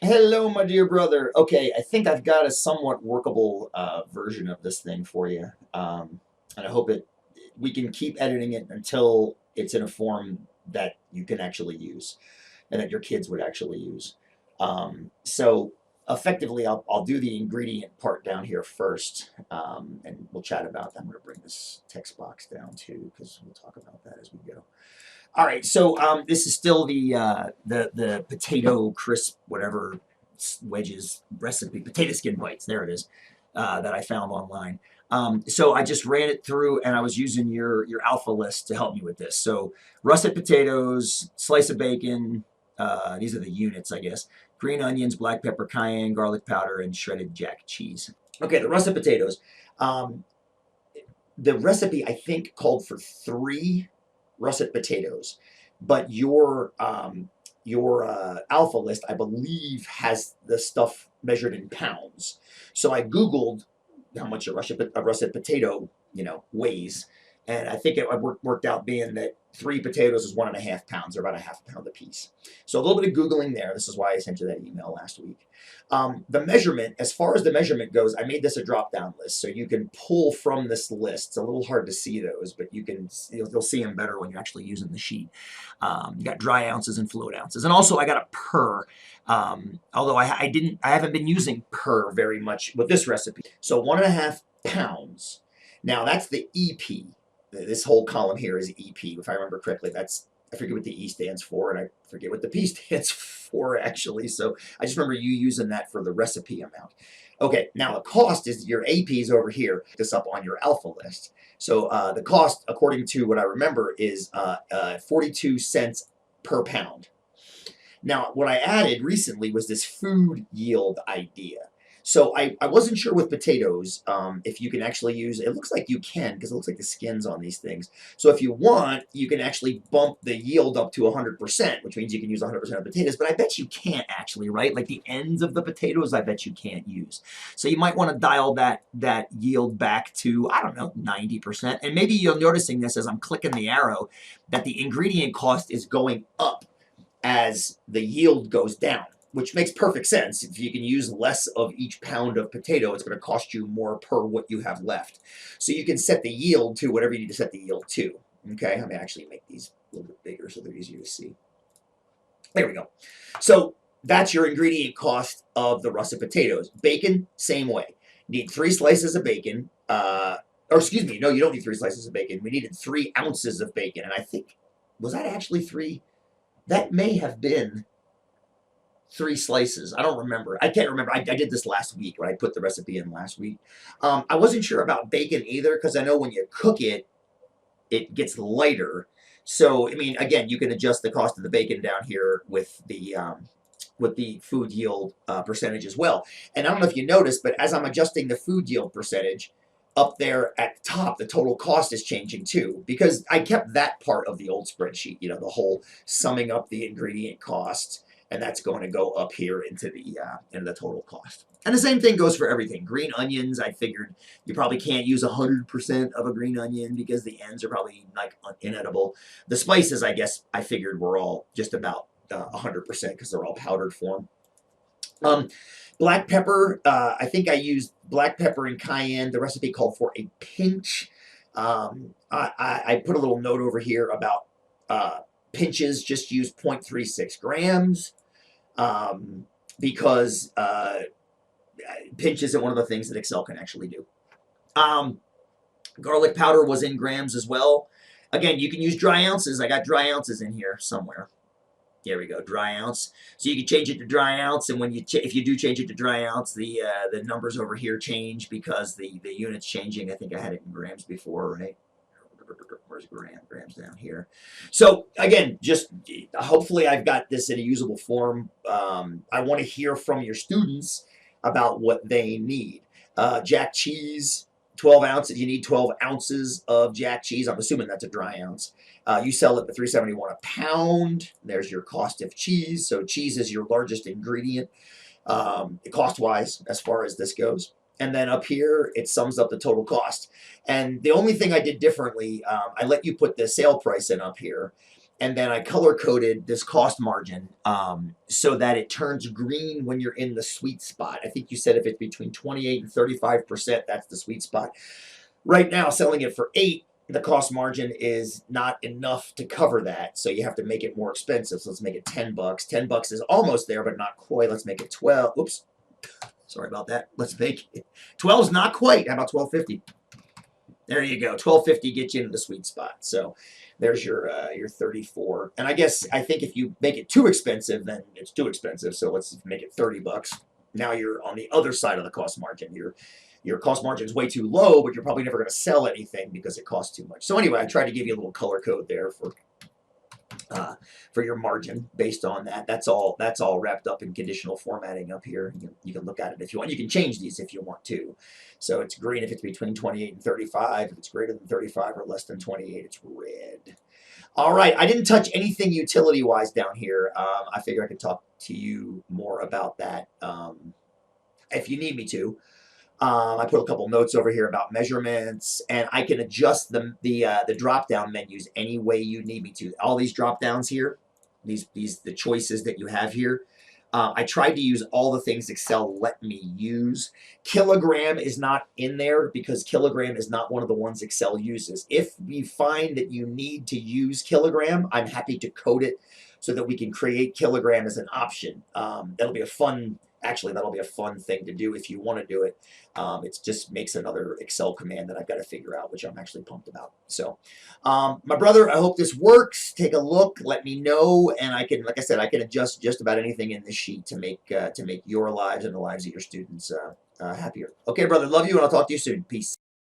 Hello, my dear brother. Okay, I think I've got a somewhat workable version of this thing for you, and I hope we can keep editing it until it's in a form that you can actually use and that your kids would actually use. So effectively, I'll do the ingredient part down here first, and we'll chat about that. I'm going to bring this text box down too because we'll talk about that as we go. All right, so this is still the potato crisp whatever wedges recipe, potato skin bites. There it is, that I found online. So I just ran it through, and I was using your alpha list to help me with this. So russet potatoes, slice of bacon. These are the units, I guess. Green onions, black pepper, cayenne, garlic powder, and shredded jack cheese. Okay, the russet potatoes. Um, the recipe I think called for 3 russet potatoes, but your alpha list I believe has the stuff measured in pounds. So I googled how much a russet potato weighs, and I think it worked out being that 3 potatoes is 1.5 pounds, or about a half a pound a piece. So a little bit of googling there. This is why I sent you that email last week. The measurement, as far as the measurement goes, I made this a drop-down list, so you can pull from this list. It's a little hard to see those, but you'll see them better when you're actually using the sheet. You got dry ounces and float ounces, and also I got a per. Although I haven't been using per very much with this recipe. So 1.5 pounds. Now that's the EP. This whole column here is EP, if I remember correctly. I forget what the E stands for, and I forget what the P stands for, actually. So I just remember you using that for the recipe amount. Okay, now the cost is your APs over here. This up on your alpha list. So the cost, according to what I remember, is 42 cents per pound. Now, what I added recently was this food yield idea. So I wasn't sure with potatoes if you can actually use, it looks like you can because it looks like the skin's on these things. So if you want, you can actually bump the yield up to 100%, which means you can use 100% of potatoes, but I bet you can't actually, right? Like the ends of the potatoes, I bet you can't use. So you might want to dial that yield back to, I don't know, 90%. And maybe you're noticing this as I'm clicking the arrow, that the ingredient cost is going up as the yield goes down, which makes perfect sense. If you can use less of each pound of potato, it's going to cost you more per what you have left. So you can set the yield to whatever you need to set the yield to. Okay, I'm going to actually make these a little bit bigger so they're easier to see. There we go. So that's your ingredient cost of the russet potatoes. Bacon, same way. Need 3 slices of bacon. Or excuse me, no, you don't need 3 slices of bacon. We needed 3 ounces of bacon. And I think, was that actually 3? That may have been 3 slices. I don't remember. I can't remember. I did this last week when I put the recipe in last week. I wasn't sure about bacon either because I know when you cook it, it gets lighter. So, I mean, again, you can adjust the cost of the bacon down here with the food yield percentage as well. And I don't know if you noticed, but as I'm adjusting the food yield percentage, up there at the top, the total cost is changing too, because I kept that part of the old spreadsheet, the whole summing up the ingredient costs, and that's going to go up here into the total cost. And the same thing goes for everything. Green onions, I figured you probably can't use 100% of a green onion because the ends are probably like inedible. The spices, I guess, I figured were all just about 100% because they're all powdered form. Black pepper, I think I used black pepper and cayenne. The recipe called for a pinch. I put a little note over here about pinches. Just use 0.36 grams because pinch isn't one of the things that Excel can actually do. Garlic powder was in grams as well. Again, you can use dry ounces. I got dry ounces in here somewhere. There we go, dry ounce. So you can change it to dry ounce, and if you do change it to dry ounce, the numbers over here change because the unit's changing. I think I had it in grams before, right? Where's grams down here? So again, just hopefully I've got this in a usable form. I want to hear from your students about what they need. Jack cheese, 12 ounces. You need 12 ounces of jack cheese. I'm assuming that's a dry ounce. You sell it for $3.71 a pound. There's your cost of cheese. So cheese is your largest ingredient, cost-wise, as far as this goes. And then up here, it sums up the total cost. And the only thing I did differently, I let you put the sale price in up here. and then I color coded this cost margin so that it turns green when you're in the sweet spot. I think you said if it's between 28 and 35%, that's the sweet spot. Right now, selling it for 8, the cost margin is not enough to cover that, so you have to make it more expensive. So let's make it $10. $10 is almost there, but not quite. Let's make it 12. Oops, sorry about that. Let's make it 12's not quite. How about 12.50? There you go. 12.50 gets you into the sweet spot. So there's your 34. And I think if you make it too expensive, then it's too expensive. So let's make it $30. Now you're on the other side of the cost margin. Your cost margin is way too low, but you're probably never going to sell anything because it costs too much. So anyway, I tried to give you a little color code there for your margin based on that. That's all wrapped up in conditional formatting up here. You can look at it if you want. You can change these if you want to. So it's green if it's between 28 and 35. If it's greater than 35 or less than 28, it's red. All right, I didn't touch anything utility-wise down here. I figure I could talk to you more about that if you need me to. I put a couple notes over here about measurements, and I can adjust the drop-down menus any way you need me to. All these drop-downs here, the choices that you have here, I tried to use all the things Excel let me use. Kilogram is not in there because kilogram is not one of the ones Excel uses. If we find that you need to use kilogram, I'm happy to code it so that we can create kilogram as an option. That'll be a fun thing to do if you want to do it. It just makes another Excel command that I've got to figure out, which I'm actually pumped about. So, my brother, I hope this works. Take a look, let me know, and I can, like I said, I can adjust just about anything in this sheet to make your lives and the lives of your students happier. Okay, brother, love you, and I'll talk to you soon. Peace.